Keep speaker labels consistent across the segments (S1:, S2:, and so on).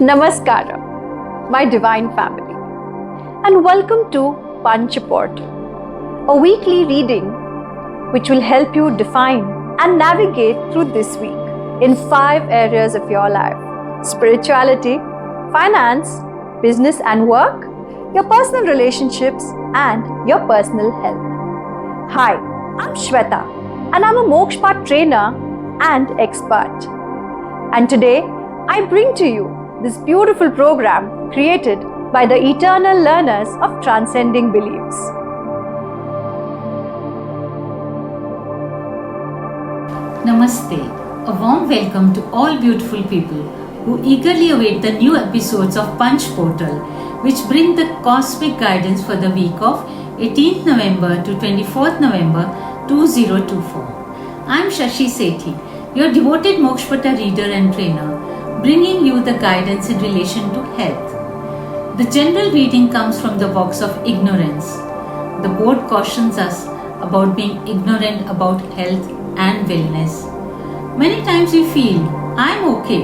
S1: Namaskara, my divine family, and welcome to Panchaport, a weekly reading which will help you define and navigate through this week in 5 areas of your life: spirituality, finance, business and work, your personal relationships, and your personal health. Hi, I'm Shweta, and I'm a Mokshpat trainer and expert. And today, I bring to you this beautiful program created by the eternal learners of transcending beliefs.
S2: Namaste. A warm welcome to all beautiful people who eagerly await the new episodes of Punch Portal, which bring the cosmic guidance for the week of 18th November to 24th November 2024. I am Shashi Sethi, your devoted Mokshpata reader and trainer, bringing you the guidance in relation to health. The general reading comes from the box of ignorance. The board cautions us about being ignorant about health and wellness. Many times we feel, I'm okay.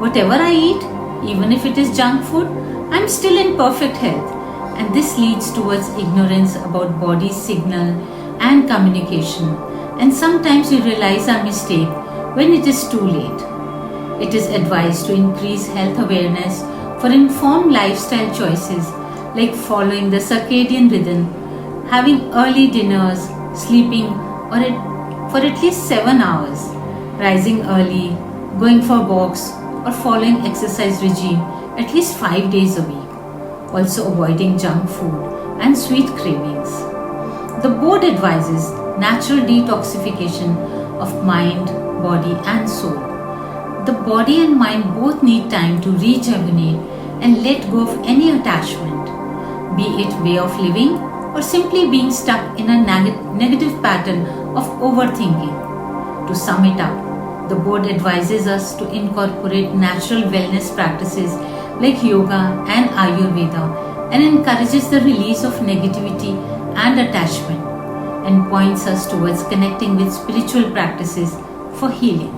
S2: Whatever I eat, even if it is junk food, I'm still in perfect health. And this leads towards ignorance about body's signal and communication. And sometimes we realize our mistake when it is too late. It is advised to increase health awareness for informed lifestyle choices like following the circadian rhythm, having early dinners, sleeping for at least 7 hours, rising early, going for walks, or following exercise regime at least 5 days a week. Also avoiding junk food and sweet cravings. The board advises natural detoxification of mind, body and soul. The body and mind both need time to rejuvenate and let go of any attachment, be it way of living or simply being stuck in a negative pattern of overthinking. To sum it up, the board advises us to incorporate natural wellness practices like yoga and Ayurveda and encourages the release of negativity and attachment and points us towards connecting with spiritual practices for healing.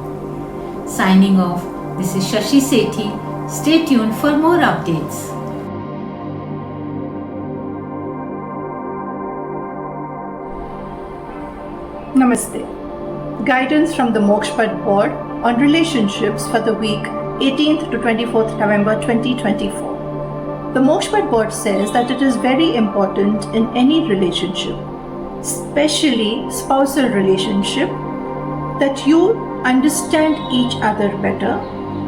S2: Signing off, this is Shashi Sethi. Stay tuned for more updates.
S3: Namaste. Guidance from the Mokshpat board on relationships for the week 18th to 24th November 2024. The Mokshpat board says that it is very important in any relationship, especially spousal relationship, that you understand each other better,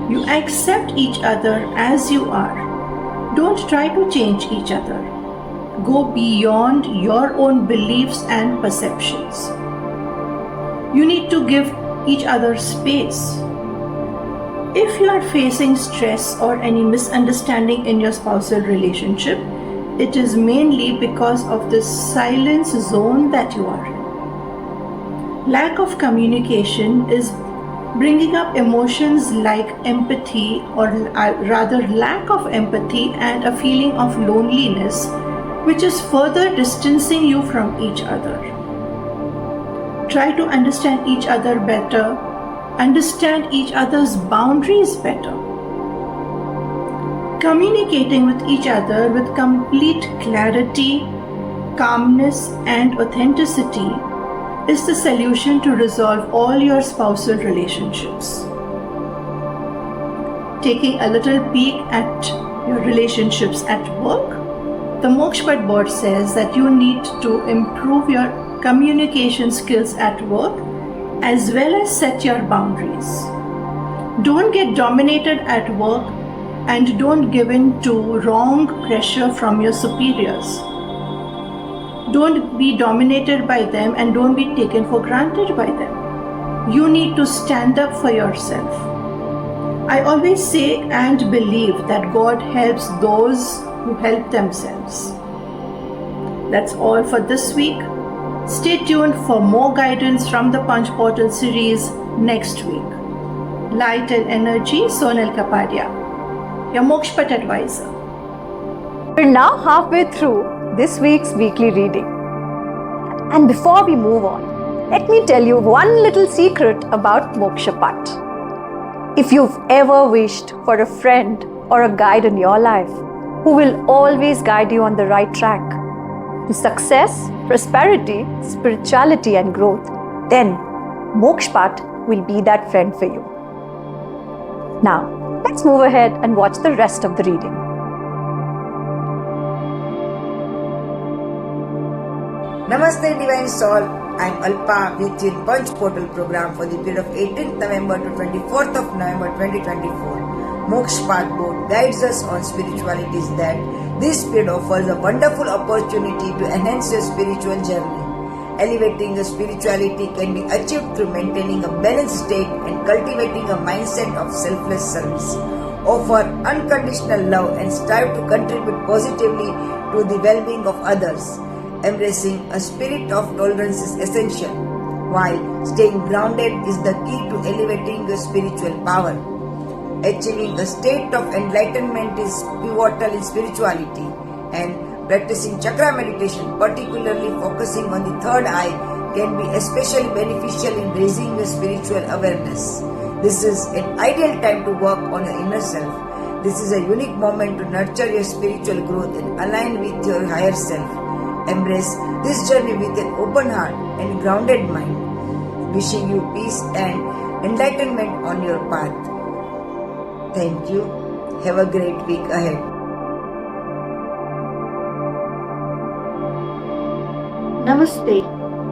S3: you accept each other as you are. Don't try to change each other. Go beyond your own beliefs and perceptions. You need to give each other space. If you are facing stress or any misunderstanding in your spousal relationship, it is mainly because of the silence zone that you are in. Lack of communication is bringing up emotions like empathy, or rather lack of empathy, and a feeling of loneliness, which is further distancing you from each other. Try to understand each other better, understand each other's boundaries better. Communicating with each other with complete clarity, calmness, and authenticity is the solution to resolve all your spousal relationships. Taking a little peek at your relationships at work, the Mokshpat board says that you need to improve your communication skills at work as well as set your boundaries. Don't get dominated at work and don't give in to wrong pressure from your superiors. Don't be dominated by them and don't be taken for granted by them. You need to stand up for yourself. I always say and believe that God helps those who help themselves. That's all for this week. Stay tuned for more guidance from the Punch Portal series next week. Light and Energy, Sonal Kapadia, your Mokshpat advisor.
S1: We're now halfway through this week's weekly reading. And before we move on, let me tell you one little secret about Mokshapat. If you've ever wished for a friend or a guide in your life who will always guide you on the right track to success, prosperity, spirituality, and growth, then Mokshpat will be that friend for you. Now, let's move ahead and watch the rest of the reading.
S4: Namaste Divine Soul, I am Alpa with you in Punch Portal program for the period of 18th November to 24th of November 2024. Mokshpat board guides us on spiritualities that this period offers a wonderful opportunity to enhance your spiritual journey. Elevating your spirituality can be achieved through maintaining a balanced state and cultivating a mindset of selfless service. Offer unconditional love and strive to contribute positively to the well-being of others. Embracing a spirit of tolerance is essential, while staying grounded is the key to elevating your spiritual power. Achieving a state of enlightenment is pivotal in spirituality, and practicing chakra meditation, particularly focusing on the third eye, can be especially beneficial in raising your spiritual awareness. This is an ideal time to work on your inner self. This is a unique moment to nurture your spiritual growth and align with your higher self. Embrace this journey with an open heart and grounded mind. Wishing you peace and enlightenment on your path. Thank you. Have a great week ahead.
S5: Namaste,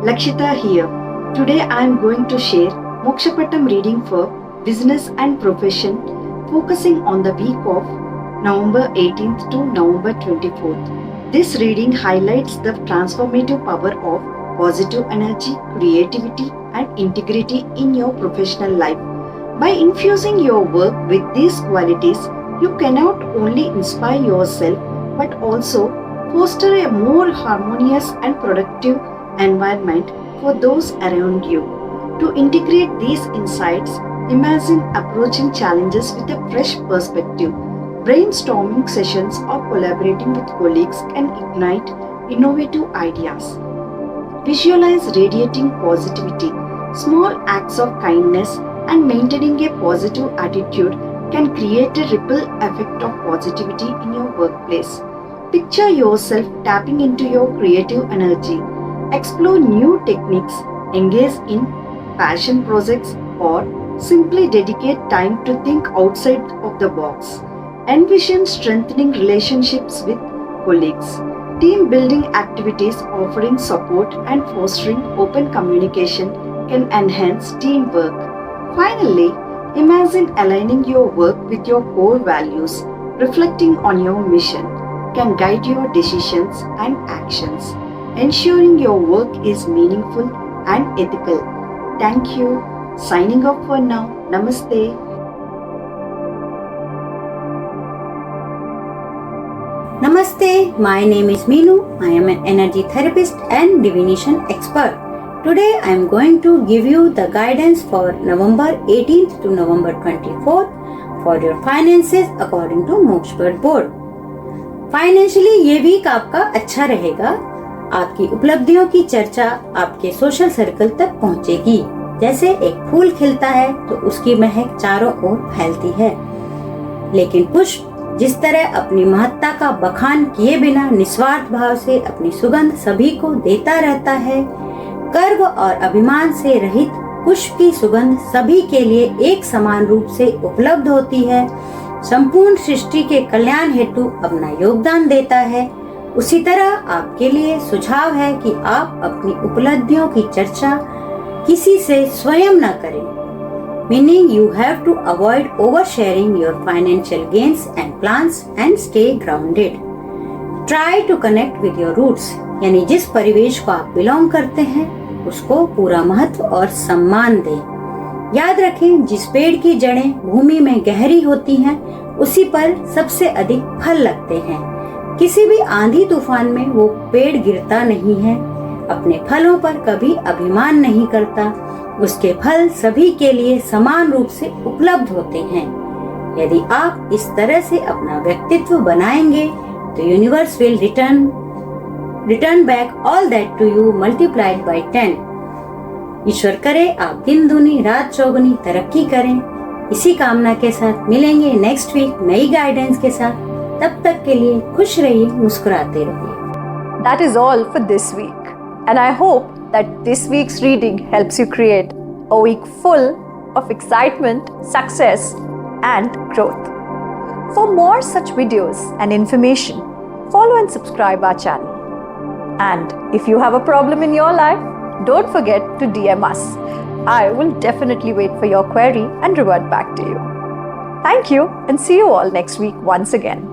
S5: Lakshita here. Today I am going to share Mokshapattam reading for business and profession, focusing on the week of November 18th to November 24th. This reading highlights the transformative power of positive energy, creativity, and integrity in your professional life. By infusing your work with these qualities, you can not only inspire yourself but also foster a more harmonious and productive environment for those around you. To integrate these insights, imagine approaching challenges with a fresh perspective. Brainstorming sessions or collaborating with colleagues can ignite innovative ideas. Visualize radiating positivity. Small acts of kindness and maintaining a positive attitude can create a ripple effect of positivity in your workplace. Picture yourself tapping into your creative energy. Explore new techniques, engage in passion projects, or simply dedicate time to think outside of the box. Envision strengthening relationships with colleagues. Team building activities offering support and fostering open communication can enhance teamwork. Finally, imagine aligning your work with your core values. Reflecting on your mission can guide your decisions and actions, ensuring your work is meaningful and ethical. Thank you. Signing off for now. Namaste.
S6: Namaste, my name is Meenu. I am an energy therapist and divination expert. Today I am going to give you the guidance for November 18th to November 24th for your finances according to Mokshpat board. Financially ये week आपका अच्छा रहेगा। आपकी उपलब्धियों की चर्चा आपके social circle तक पहुंचेगी। जैसे एक फूल खिलता है तो उसकी महक चारों ओर फैलती है, लेकिन पुष्प जिस तरह अपनी महत्ता का बखान किए बिना निस्वार्थ भाव से अपनी सुगंध सभी को देता रहता है, गर्व और अभिमान से रहित पुष्प की सुगंध सभी के लिए एक समान रूप से उपलब्ध होती है, संपूर्ण सृष्टि के कल्याण हेतु अपना योगदान देता है। उसी तरह आपके लिए सुझाव है कि आप अपनी उपलब्धियों की चर्चा किसी से स्वयं न करें, meaning you have to avoid oversharing your financial gains and plans and stay grounded. Try to connect with your roots, यानी जिस परिवेश को आप बिलोंग करते हैं उसको पूरा महत्व और सम्मान दें। याद रखें, जिस पेड़ की जड़ें भूमि में गहरी होती हैं उसी पर सबसे अधिक फल लगते हैं। किसी भी आंधी तूफान में वो पेड़ गिरता नहीं है, अपने फलों पर कभी अभिमान नहीं करता, उसके फल सभी के लिए समान रूप से उपलब्ध होते हैं। यदि आप इस तरह से अपना व्यक्तित्व बनाएंगे तो universe will return back all that to you multiplied by 10। ईश्वर करे आप दिन दूनी रात चौगुनी तरक्की करें। इसी कामना के साथ मिलेंगे नेक्स्ट वीक नई गाइडेंस के साथ। तब तक के लिए खुश रहिए, मुस्कुराते रहिए।
S1: That is all for this week, and I hope that this week's reading helps you create a week full of excitement, success, and growth. For more such videos and information, follow and subscribe our channel. And if you have a problem in your life, don't forget to DM us. I will definitely wait for your query and revert back to you. Thank you, and see you all next week once again.